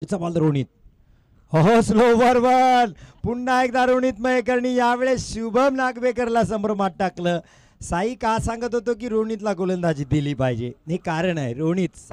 Ball Ronit हो slower one पुन्हा एकदा रोनित मयेकरनी यावेळेस शुभम नागवेकरला संभ्रमात टाकलं. साई का सांगत होतो की रोनितला गोलंदाजी दिली पाहिजे, हे कारण आहे. रोनित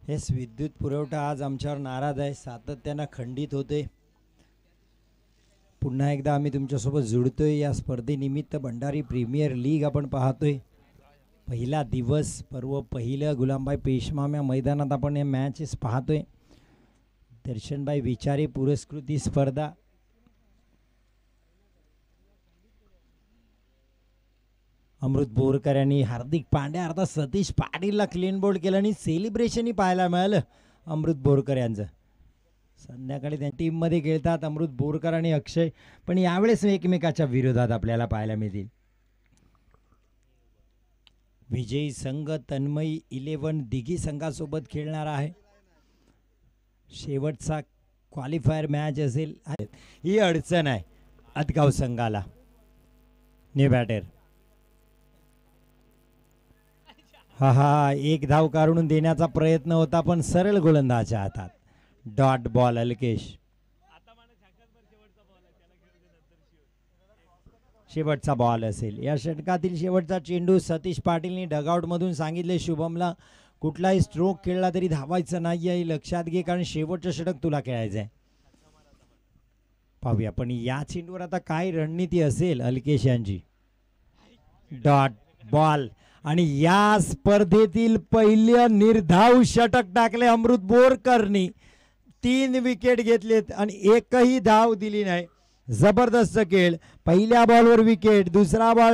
हेच विद्युत पुरवठा आज आमच्यावर नाराज आहे, सातत्यानं खंडित होते. पुन्हा एकदा आम्ही तुमच्यासोबत जुळतोय. या स्पर्धेनिमित्त भंडारी प्रीमियर लीग आपण पाहतोय. पहिला दिवस पर्व पहिलं गुलामभाई पेशमाम्या मैदानात आपण हे मॅचेस पाहतोय. दर्शनभाई विचारे पुरस्कृती स्पर्धा. अमृत बोरकर यांनी हार्दिक पांड्या अर्थात सतीश पाटीलला क्लीन बोल्ड केलं आणि सेलिब्रेशनही पाहायला मिळालं अमृत बोरकर यांचं. संध्याकाळी त्या टीममध्ये खेळतात अमृत बोरकर आणि अक्षय, पण यावेळेस एकमेकाच्या विरोधात आपल्याला पाहायला मिळतील. विजयी संघ तन्मयी 11 दिघी संघासोबत खेळणार आहे. शेवटचा क्वालिफायर मॅच असेल. ही अडचण आहे अतगाव संघाला. न्यू बॅटर हा एक धाव काढून देण्याचा प्रयत्न होता, पण सरळ गोलंदाजाच्या हातात. Dot ball Alkesh. शेवटचा बॉल असेल. या षटकातील शेवटचा चेंडू. सतीश पाटीलने डगआउट मधून सांगितले शुभमला कुठलाही स्ट्रोक खेळला तरी धावायचं नाही आहे, लक्षात घे, कारण शेवटचं षटक तुला खेळायचं आहे. पाहूया पण या चेंडूवर आता काय रणनीती असेल अल्केश यांची. डॉट बॉल आणि या स्पर्धेतील पहिले निर्धाव षटक टाकले अमृत बोरकरनी. 3 विकेट घेतलेत आणि एकही धाव दिली नाही. जबरदस्त खेळ. पहिल्या बॉलवर विकेट, दुसरा बॉल